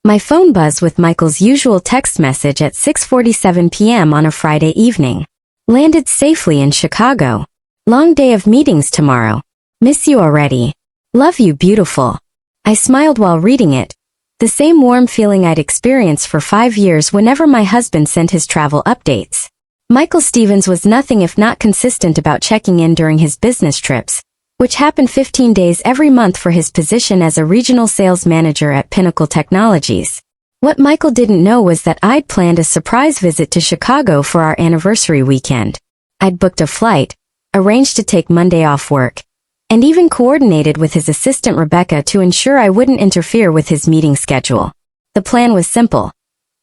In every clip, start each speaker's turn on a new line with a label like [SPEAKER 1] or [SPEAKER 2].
[SPEAKER 1] My phone buzzed with Michael's usual text message at 6:47 p.m. on a Friday evening. Landed safely in Chicago. Long day of meetings tomorrow. Miss you already. Love you, beautiful. I smiled while reading it. The same warm feeling I'd experienced for 5 years whenever my husband sent his travel updates. Michael Stevens was nothing if not consistent about checking in during his business trips, which happened 15 days every month for his position as a regional sales manager at Pinnacle Technologies. What Michael didn't know was that I'd planned a surprise visit to Chicago for our anniversary weekend. I'd booked a flight, arranged to take Monday off work, and even coordinated with his assistant Rebecca to ensure I wouldn't interfere with his meeting schedule. The plan was simple.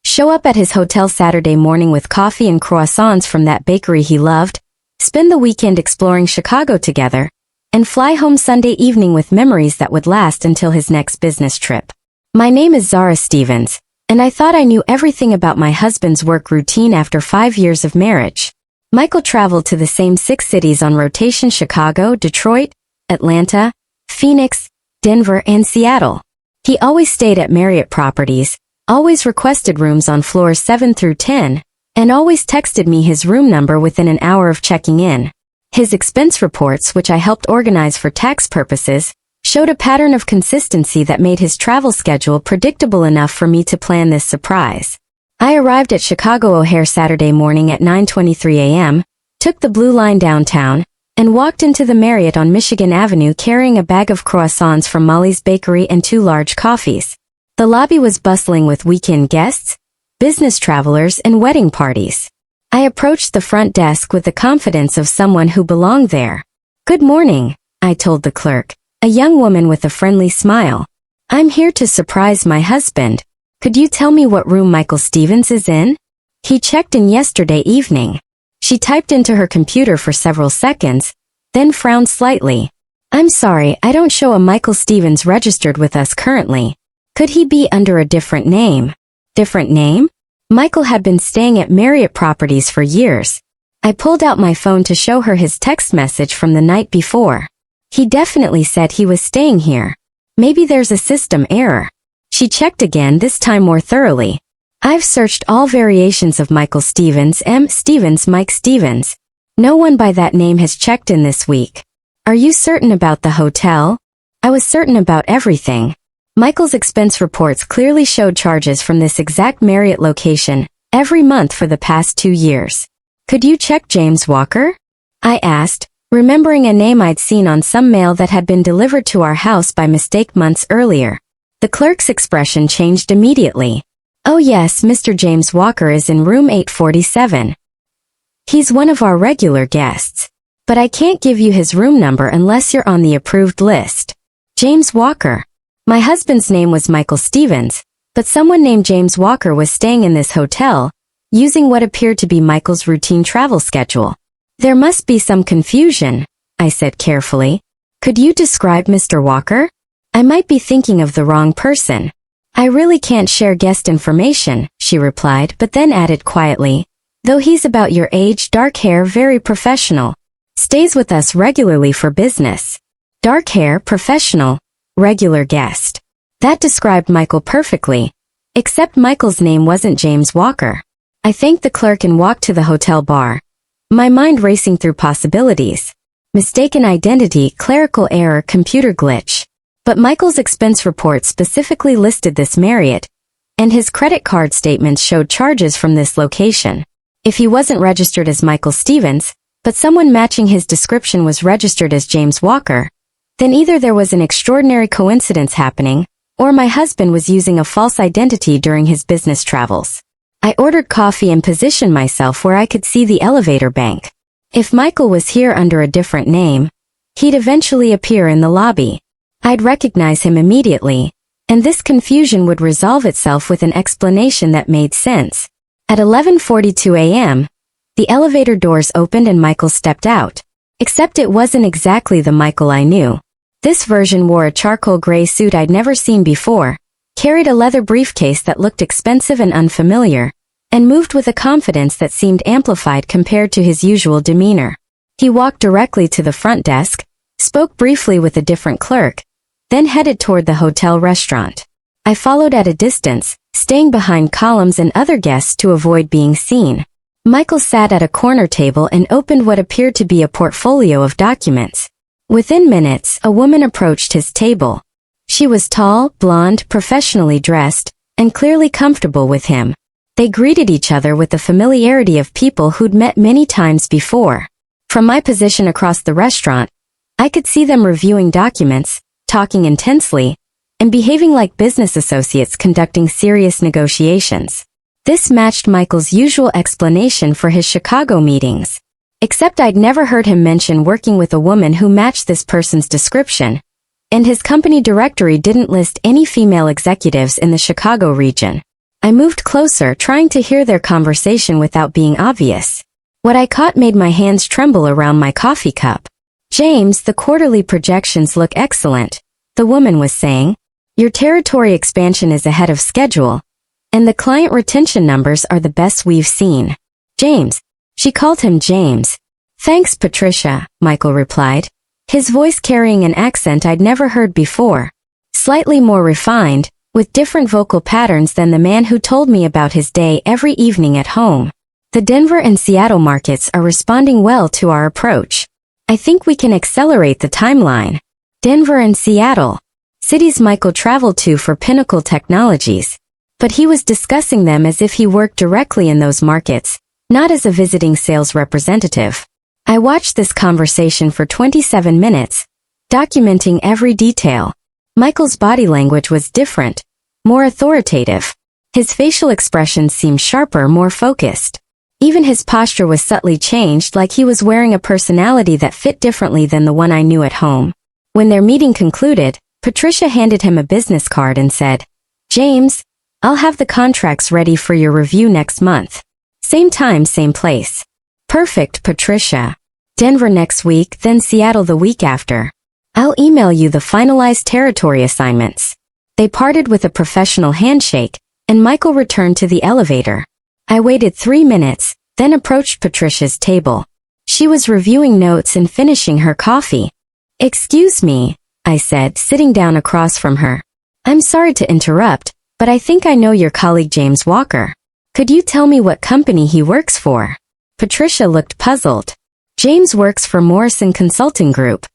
[SPEAKER 1] Show up at his hotel Saturday morning with coffee and croissants from that bakery he loved, spend the weekend exploring Chicago together, and fly home Sunday evening with memories that would last until his next business trip. My name is Zara Stevens, and I thought I knew everything about my husband's work routine after 5 years of marriage. Michael traveled to the same 6 cities on rotation: Chicago, Detroit, Atlanta, Phoenix, Denver, and Seattle. He always stayed at Marriott properties, always requested rooms on floors 7 through 10, and always texted me his room number within an hour of checking in. His expense reports, which I helped organize for tax purposes, showed a pattern of consistency that made his travel schedule predictable enough for me to plan this surprise. I arrived at Chicago O'Hare Saturday morning at 9:23 a.m., took the Blue Line downtown, and walked into the Marriott on Michigan Avenue carrying a bag of croissants from Molly's Bakery and 2 large coffees. The lobby was bustling with weekend guests, business travelers, and wedding parties. I approached the front desk with the confidence of someone who belonged there. "Good morning," I told the clerk, a young woman with a friendly smile. "I'm here to surprise my husband. Could you tell me what room Michael Stevens is in? He checked in yesterday evening." She typed into her computer for several seconds, then frowned slightly. "I'm sorry, I don't show a Michael Stevens registered with us currently. Could he be under a different name?" Different name? Michael had been staying at Marriott properties for years. I pulled out my phone to show her his text message from the night before. He definitely said he was staying here. Maybe there's a system error. She checked again, this time more thoroughly. "I've searched all variations of Michael Stevens, Mike Stevens. No one by that name has checked in this week. Are you certain about the hotel?" I was certain about everything. Michael's expense reports clearly showed charges from this exact Marriott location every month for the past 2 years. "Could you check James Walker?" I asked, remembering a name I'd seen on some mail that had been delivered to our house by mistake months earlier. The clerk's expression changed immediately. "Oh yes, Mr. James Walker is in room 847. He's one of our regular guests. But I can't give you his room number unless you're on the approved list." James Walker. My husband's name was Michael Stevens, but someone named James Walker was staying in this hotel, using what appeared to be Michael's routine travel schedule. "There must be some confusion," I said carefully. "Could you describe Mr. Walker? I might be thinking of the wrong person." "I really can't share guest information," she replied, but then added quietly, "though he's about your age, dark hair, very professional. Stays with us regularly for business." Dark hair, professional, regular guest. That described Michael perfectly. Except Michael's name wasn't James Walker. I thanked the clerk and walked to the hotel bar, my mind racing through possibilities. Mistaken identity, clerical error, computer glitch. But Michael's expense report specifically listed this Marriott, and his credit card statements showed charges from this location. If he wasn't registered as Michael Stevens, but someone matching his description was registered as James Walker, then either there was an extraordinary coincidence happening, or my husband was using a false identity during his business travels. I ordered coffee and positioned myself where I could see the elevator bank. If Michael was here under a different name, he'd eventually appear in the lobby. I'd recognize him immediately, and this confusion would resolve itself with an explanation that made sense. At 11:42 a.m., the elevator doors opened and Michael stepped out. Except it wasn't exactly the Michael I knew. This version wore a charcoal gray suit I'd never seen before, carried a leather briefcase that looked expensive and unfamiliar, and moved with a confidence that seemed amplified compared to his usual demeanor. He walked directly to the front desk, spoke briefly with a different clerk, then headed toward the hotel restaurant. I followed at a distance, staying behind columns and other guests to avoid being seen. Michael sat at a corner table and opened what appeared to be a portfolio of documents. Within minutes, a woman approached his table. She was tall, blonde, professionally dressed, and clearly comfortable with him. They greeted each other with the familiarity of people who'd met many times before. From my position across the restaurant, I could see them reviewing documents, talking intensely, and behaving like business associates conducting serious negotiations. This matched Michael's usual explanation for his Chicago meetings. Except I'd never heard him mention working with a woman who matched this person's description, and his company directory didn't list any female executives in the Chicago region. I moved closer, trying to hear their conversation without being obvious. What I caught made my hands tremble around my coffee cup. "James, the quarterly projections look excellent," the woman was saying. "Your territory expansion is ahead of schedule, and the client retention numbers are the best we've seen." "James." She called him James. "Thanks, Patricia," Michael replied, his voice carrying an accent I'd never heard before. Slightly more refined, with different vocal patterns than the man who told me about his day every evening at home. "The Denver and Seattle markets are responding well to our approach. I think we can accelerate the timeline." Denver and Seattle, cities Michael traveled to for Pinnacle Technologies. But he was discussing them as if he worked directly in those markets, not as a visiting sales representative. I watched this conversation for 27 minutes, documenting every detail. Michael's body language was different, more authoritative. His facial expressions seemed sharper, more focused. Even his posture was subtly changed, like he was wearing a personality that fit differently than the one I knew at home. When their meeting concluded, Patricia handed him a business card and said, "James, I'll have the contracts ready for your review next month. Same time, same place." "Perfect, Patricia. Denver next week, then Seattle the week after. I'll email you the finalized territory assignments." They parted with a professional handshake, and Michael returned to the elevator. I waited 3 minutes, then approached Patricia's table. She was reviewing notes and finishing her coffee. "Excuse me," I said, sitting down across from her. "I'm sorry to interrupt, but I think I know your colleague James Walker. Could you tell me what company he works for?" Patricia looked puzzled. "James works for Morrison Consulting Group.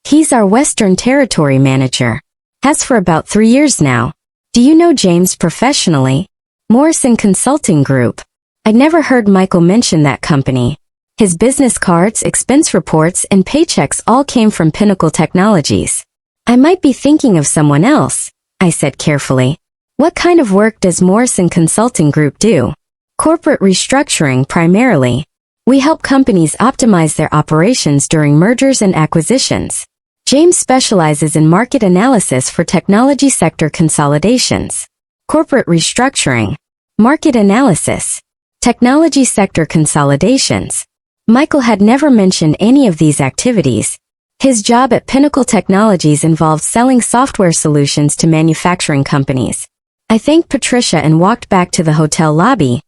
[SPEAKER 1] He's our Western Territory manager. Has for about 3 years now. Do you know James professionally?" Morrison Consulting Group. I'd never heard Michael mention that company. His business cards, expense reports, and paychecks all came from Pinnacle Technologies. "I might be thinking of someone else," I said carefully. "What kind of work does Morrison Consulting Group do?" "Corporate restructuring primarily. We help companies optimize their operations during mergers and acquisitions." James specializes in market analysis for technology sector consolidations. Corporate restructuring, market analysis, technology sector consolidations. Michael had never mentioned any of these activities. His job at Pinnacle Technologies involved selling software solutions to manufacturing companies. I thanked Patricia and walked back to the hotel lobby,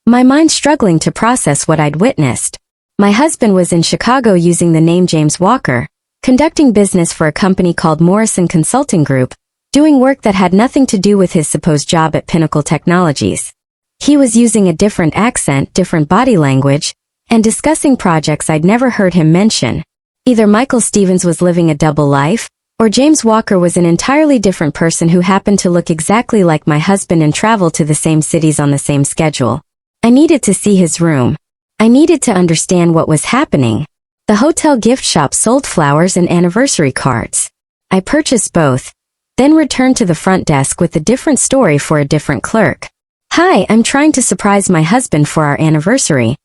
[SPEAKER 1] my mind struggling to process what I'd witnessed. My husband was in Chicago using the name James Walker, conducting business for a company called Morrison Consulting Group, doing work that had nothing to do with his supposed job at Pinnacle Technologies. He was using a different accent, different body language, and discussing projects I'd never heard him mention. Either Michael Stevens was living a double life, or James Walker was an entirely different person who happened to look exactly like my husband and travel to the same cities on the same schedule. I needed to see his room. I needed to understand what was happening. The hotel gift shop sold flowers and anniversary cards. I purchased both, then returned to the front desk with a different story for a different clerk. "Hi, I'm trying to surprise my husband for our anniversary,"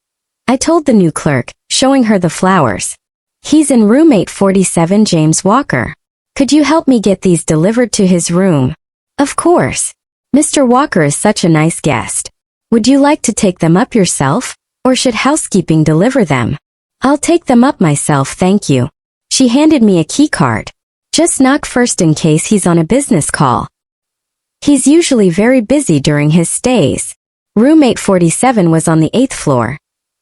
[SPEAKER 1] I told the new clerk, showing her the flowers. "He's in room 847, James Walker. Could you help me get these delivered to his room?" "Of course. Mr. Walker is such a nice guest. Would you like to take them up yourself, or should housekeeping deliver them?" "I'll take them up myself, thank you." She handed me a key card. "Just knock first in case he's on a business call. He's usually very busy during his stays." Room 847 was on the 8th floor,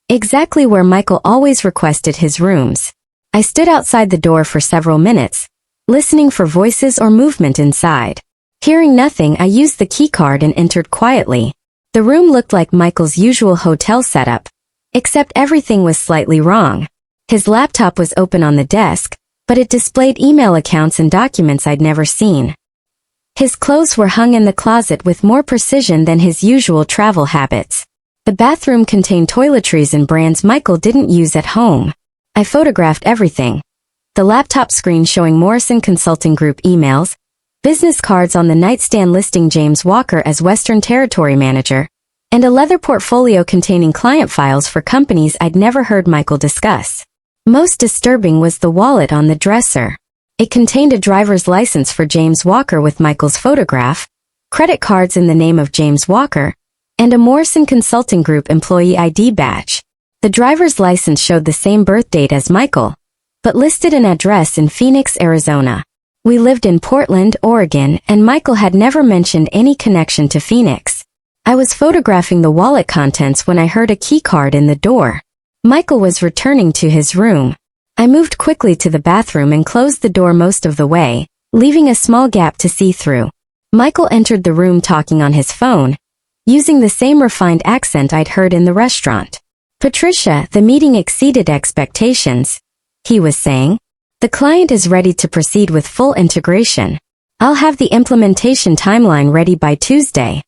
[SPEAKER 1] exactly where Michael always requested his rooms. I stood outside the door for several minutes, listening for voices or movement inside. Hearing nothing, I used the keycard and entered quietly. The room looked like Michael's usual hotel setup, except everything was slightly wrong. His laptop was open on the desk, but it displayed email accounts and documents I'd never seen. His clothes were hung in the closet with more precision than his usual travel habits. The bathroom contained toiletries and brands Michael didn't use at home. I photographed everything. The laptop screen showing Morrison Consulting Group emails, business cards on the nightstand listing James Walker as Western Territory Manager, and a leather portfolio containing client files for companies I'd never heard Michael discuss. Most disturbing was the wallet on the dresser. It contained a driver's license for James Walker with Michael's photograph, credit cards in the name of James Walker, and a Morrison Consulting Group employee ID badge. The driver's license showed the same birth date as Michael, but listed an address in Phoenix, Arizona. We lived in Portland, Oregon, and Michael had never mentioned any connection to Phoenix. I was photographing the wallet contents when I heard a keycard in the door. Michael was returning to his room. I moved quickly to the bathroom and closed the door most of the way, leaving a small gap to see through. Michael entered the room talking on his phone, using the same refined accent I'd heard in the restaurant. "Patricia, the meeting exceeded expectations," he was saying. "The client is ready to proceed with full integration. I'll have the implementation timeline ready by Tuesday."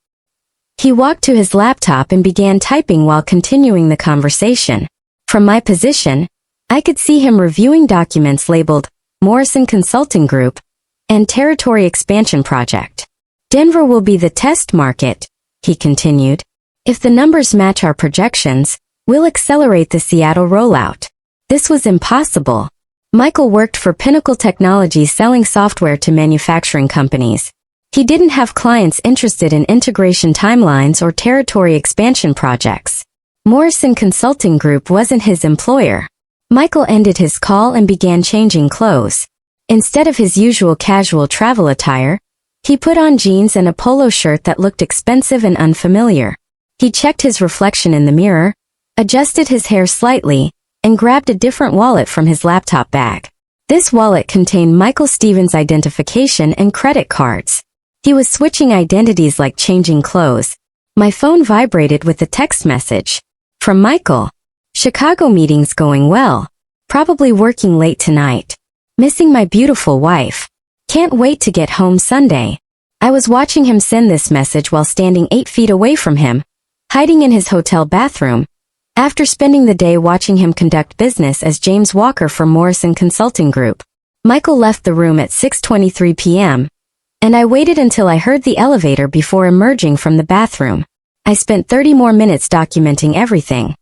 [SPEAKER 1] He walked to his laptop and began typing while continuing the conversation. From my position, I could see him reviewing documents labeled Morrison Consulting Group and Territory Expansion Project. "Denver will be the test market," he continued. "If the numbers match our projections, we'll accelerate the Seattle rollout." This was impossible. Michael worked for Pinnacle Technologies selling software to manufacturing companies. He didn't have clients interested in integration timelines or territory expansion projects. Morrison Consulting Group wasn't his employer. Michael ended his call and began changing clothes. Instead of his usual casual travel attire, he put on jeans and a polo shirt that looked expensive and unfamiliar. He checked his reflection in the mirror, adjusted his hair slightly, and grabbed a different wallet from his laptop bag. This wallet contained Michael Stevens' identification and credit cards. He was switching identities like changing clothes. My phone vibrated with a text message from Michael. "Chicago meeting's going well. Probably working late tonight. Missing my beautiful wife. Can't wait to get home Sunday." I was watching him send this message while standing 8 feet away from him, hiding in his hotel bathroom, after spending the day watching him conduct business as James Walker for Morrison Consulting Group. Michael left the room at 6:23 p.m., and I waited until I heard the elevator before emerging from the bathroom. I spent 30 more minutes documenting everything.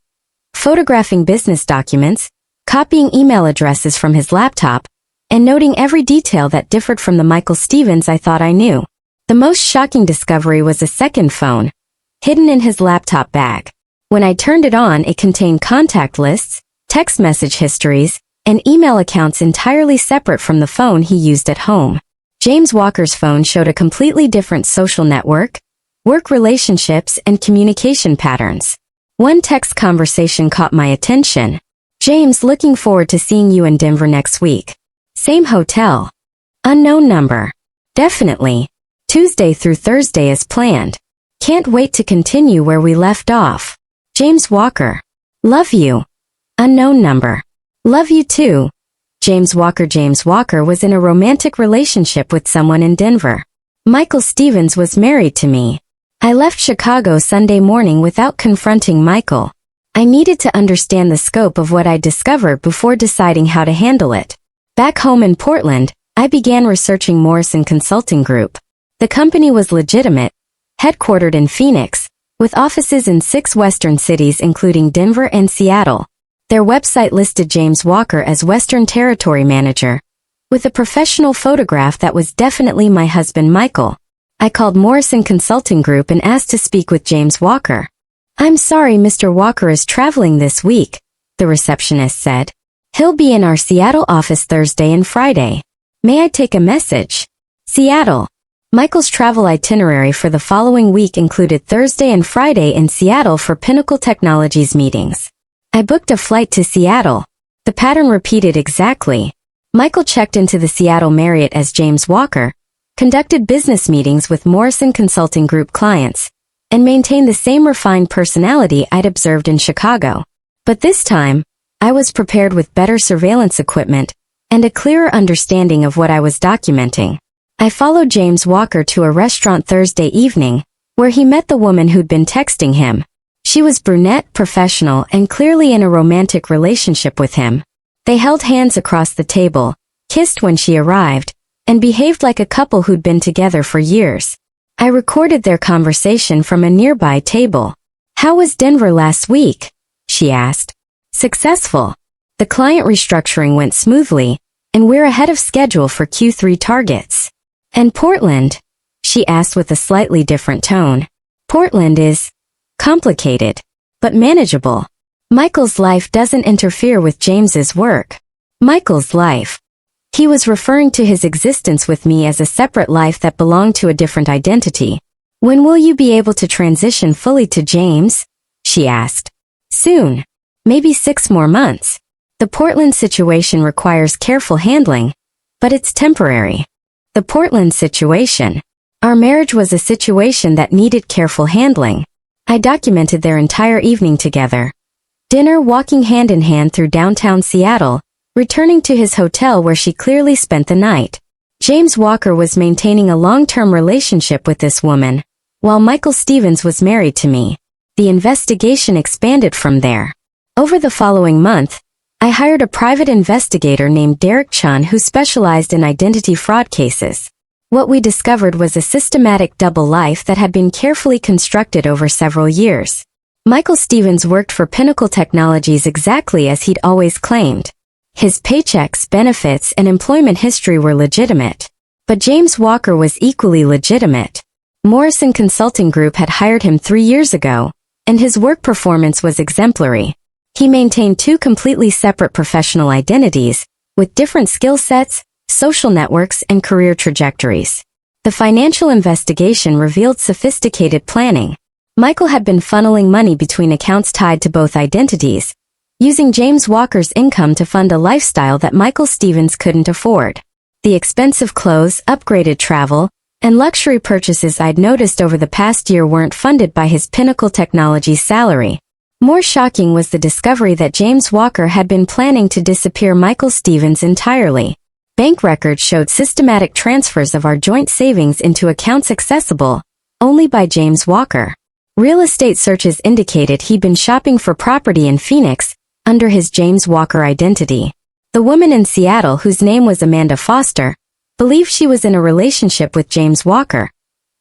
[SPEAKER 1] Photographing business documents, copying email addresses from his laptop, and noting every detail that differed from the Michael Stevens I thought I knew. The most shocking discovery was a second phone, hidden in his laptop bag. When I turned it on, it contained contact lists, text message histories, and email accounts entirely separate from the phone he used at home. James Walker's phone showed a completely different social network, work relationships, and communication patterns. One text conversation caught my attention. "James, looking forward to seeing you in Denver next week. Same hotel. Unknown number. Definitely. Tuesday through Thursday as planned. Can't wait to continue where we left off. James Walker. Love you. Unknown number. Love you too." James Walker was in a romantic relationship with someone in Denver. Michael Stevens was married to me. I left Chicago Sunday morning without confronting Michael. I needed to understand the scope of what I discovered before deciding how to handle it. Back home in Portland, I began researching Morrison Consulting Group. The company was legitimate, headquartered in Phoenix, with offices in 6 western cities including Denver and Seattle. Their website listed James Walker as Western Territory Manager, with a professional photograph that was definitely my husband Michael. I called Morrison Consulting Group and asked to speak with James Walker. "I'm sorry, Mr. Walker is traveling this week," the receptionist said. "He'll be in our Seattle office Thursday and Friday. May I take a message?" Seattle. Michael's travel itinerary for the following week included Thursday and Friday in Seattle for Pinnacle Technologies meetings. I booked a flight to Seattle. The pattern repeated exactly. Michael checked into the Seattle Marriott as James Walker, conducted business meetings with Morrison Consulting Group clients, and maintained the same refined personality I'd observed in Chicago. But this time, I was prepared with better surveillance equipment and a clearer understanding of what I was documenting. I followed James Walker to a restaurant Thursday evening, where he met the woman who'd been texting him. She was brunette, professional, and clearly in a romantic relationship with him. They held hands across the table, kissed when she arrived, and behaved like a couple who'd been together for years. I recorded their conversation from a nearby table. "How was Denver last week?" she asked. "Successful. The client restructuring went smoothly, and we're ahead of schedule for Q3 targets." "And Portland?" she asked with a slightly different tone. "Portland is complicated, but manageable. Michael's life doesn't interfere with James's work." Michael's life. He was referring to his existence with me as a separate life that belonged to a different identity. "When will you be able to transition fully to James?" she asked. "Soon. Maybe 6 more months. The Portland situation requires careful handling, but it's temporary." The Portland situation. Our marriage was a situation that needed careful handling. I documented their entire evening together. Dinner walking hand in hand through downtown Seattle, returning to his hotel where she clearly spent the night. James Walker was maintaining a long-term relationship with this woman, while Michael Stevens was married to me. The investigation expanded from there. Over the following month, I hired a private investigator named Derek Chun who specialized in identity fraud cases. What we discovered was a systematic double life that had been carefully constructed over several years. Michael Stevens worked for Pinnacle Technologies exactly as he'd always claimed. His paychecks, benefits, and employment history were legitimate. But James Walker was equally legitimate. Morrison Consulting Group had hired him 3 years ago, and his work performance was exemplary. He maintained 2 completely separate professional identities, with different skill sets, social networks, and career trajectories. The financial investigation revealed sophisticated planning. Michael had been funneling money between accounts tied to both identities, using James Walker's income to fund a lifestyle that Michael Stevens couldn't afford. The expensive clothes, upgraded travel, and luxury purchases I'd noticed over the past year weren't funded by his Pinnacle Technologies salary. More shocking was the discovery that James Walker had been planning to disappear Michael Stevens entirely. Bank records showed systematic transfers of our joint savings into accounts accessible only by James Walker. Real estate searches indicated he'd been shopping for property in Phoenix under his James Walker identity. The woman in Seattle, whose name was Amanda Foster, believed she was in a relationship with James Walker,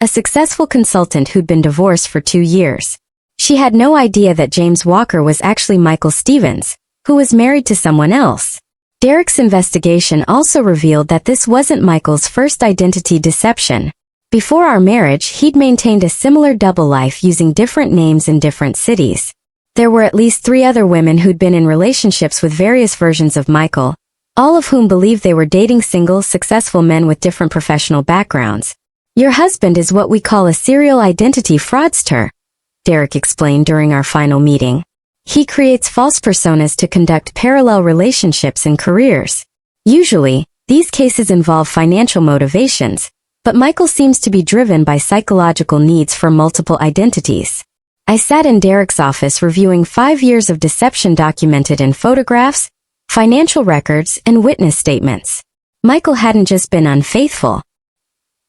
[SPEAKER 1] a successful consultant who'd been divorced for 2 years. She had no idea that James Walker was actually Michael Stevens, who was married to someone else. Derek's investigation also revealed that this wasn't Michael's first identity deception. Before our marriage, he'd maintained a similar double life using different names in different cities. There were at least 3 other women who'd been in relationships with various versions of Michael, all of whom believed they were dating single, successful men with different professional backgrounds. "Your husband is what we call a serial identity fraudster," Derek explained during our final meeting. "He creates false personas to conduct parallel relationships and careers. Usually, these cases involve financial motivations, but Michael seems to be driven by psychological needs for multiple identities." I sat in Derek's office reviewing 5 years of deception documented in photographs, financial records, and witness statements. Michael hadn't just been unfaithful.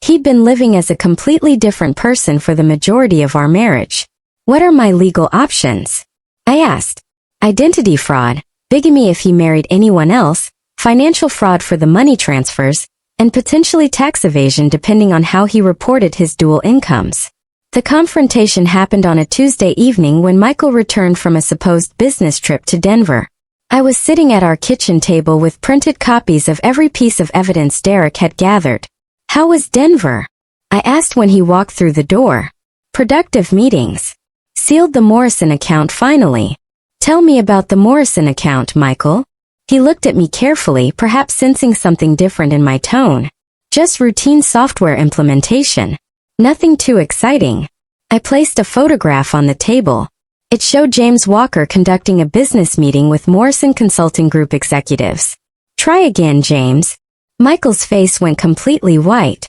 [SPEAKER 1] He'd been living as a completely different person for the majority of our marriage. "What are my legal options?" I asked. "Identity fraud, bigamy if he married anyone else, financial fraud for the money transfers, and potentially tax evasion depending on how he reported his dual incomes." The confrontation happened on a Tuesday evening when Michael returned from a supposed business trip to Denver. I was sitting at our kitchen table with printed copies of every piece of evidence Derek had gathered. "How was Denver?" I asked when he walked through the door. "Productive meetings. Sealed the Morrison account finally." "Tell me about the Morrison account, Michael." He looked at me carefully, perhaps sensing something different in my tone. "Just routine software implementation. Nothing too exciting." I placed a photograph on the table. It showed James Walker conducting a business meeting with Morrison Consulting Group executives. "Try again, James." Michael's face went completely white.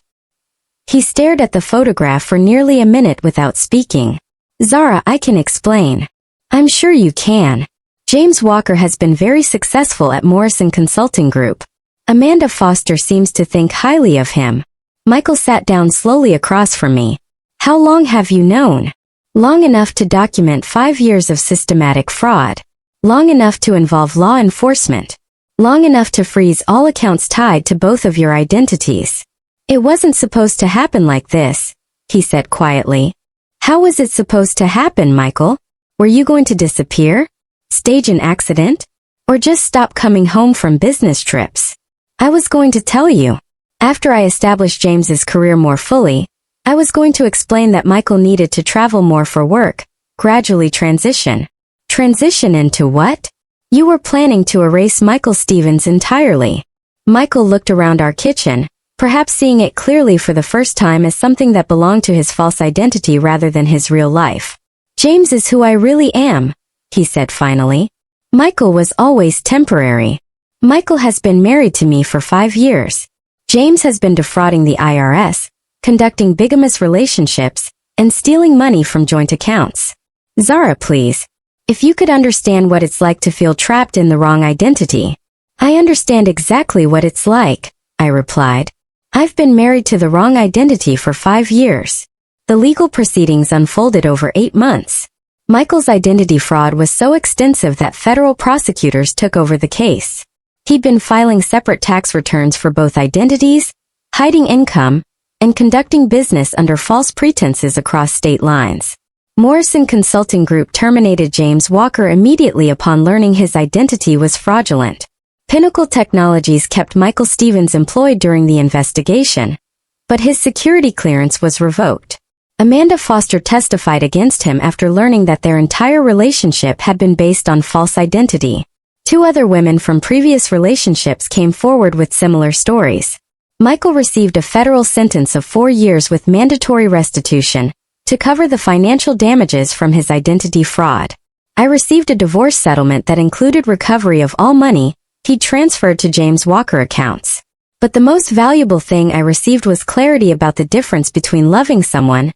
[SPEAKER 1] He stared at the photograph for nearly a minute without speaking. Zara, I can explain. I'm sure you can. James Walker has been very successful at Morrison Consulting Group. Amanda Foster seems to think highly of him. Michael sat down slowly across from me. How long have you known? Long enough to document 5 years of systematic fraud. Long enough to involve law enforcement. Long enough to freeze all accounts tied to both of your identities. It wasn't supposed to happen like this, he said quietly. How was it supposed to happen, Michael? Were you going to disappear? Stage an accident? Or just stop coming home from business trips? I was going to tell you. After I established James's career more fully, I was going to explain that Michael needed to travel more for work, gradually transition. Transition into what? You were planning to erase Michael Stevens entirely. Michael looked around our kitchen, perhaps seeing it clearly for the first time as something that belonged to his false identity rather than his real life. James is who I really am, he said finally. Michael was always temporary. Michael has been married to me for 5 years. James has been defrauding the IRS, conducting bigamous relationships, and stealing money from joint accounts. Zara, please. If you could understand what it's like to feel trapped in the wrong identity. I understand exactly what it's like, I replied. I've been married to the wrong identity for 5 years. The legal proceedings unfolded over 8 months. Michael's identity fraud was so extensive that federal prosecutors took over the case. He'd been filing separate tax returns for both identities, hiding income, and conducting business under false pretenses across state lines. Morrison Consulting Group terminated James Walker immediately upon learning his identity was fraudulent. Pinnacle Technologies kept Michael Stevens employed during the investigation, but his security clearance was revoked. Amanda Foster testified against him after learning that their entire relationship had been based on false identity. 2 other women from previous relationships came forward with similar stories. Michael received a federal sentence of 4 years with mandatory restitution to cover the financial damages from his identity fraud. I received a divorce settlement that included recovery of all money he transferred to James Walker accounts. But the most valuable thing I received was clarity about the difference between loving someone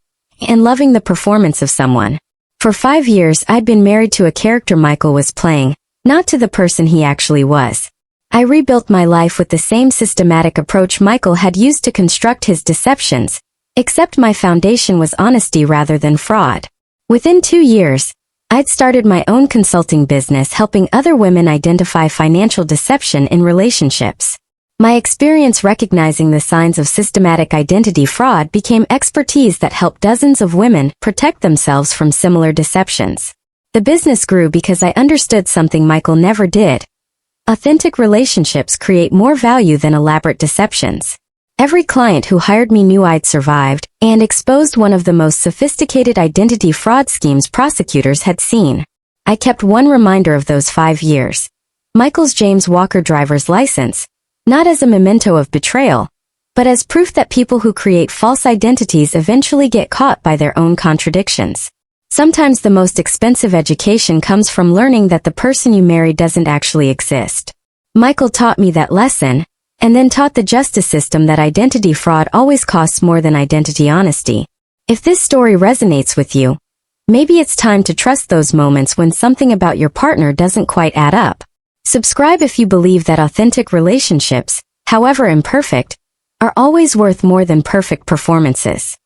[SPEAKER 1] and loving the performance of someone. For 5 years I'd been married to a character Michael was playing, not to the person he actually was. I rebuilt my life with the same systematic approach Michael had used to construct his deceptions, except my foundation was honesty rather than fraud. Within 2 years, I'd started my own consulting business helping other women identify financial deception in relationships. My experience recognizing the signs of systematic identity fraud became expertise that helped dozens of women protect themselves from similar deceptions. The business grew because I understood something Michael never did. Authentic relationships create more value than elaborate deceptions. Every client who hired me knew I'd survived and exposed one of the most sophisticated identity fraud schemes prosecutors had seen. I kept one reminder of those 5 years. Michael's James Walker driver's license, not as a memento of betrayal, but as proof that people who create false identities eventually get caught by their own contradictions. Sometimes the most expensive education comes from learning that the person you marry doesn't actually exist. Michael taught me that lesson, and then taught the justice system that identity fraud always costs more than identity honesty. If this story resonates with you, maybe it's time to trust those moments when something about your partner doesn't quite add up. Subscribe if you believe that authentic relationships, however imperfect, are always worth more than perfect performances.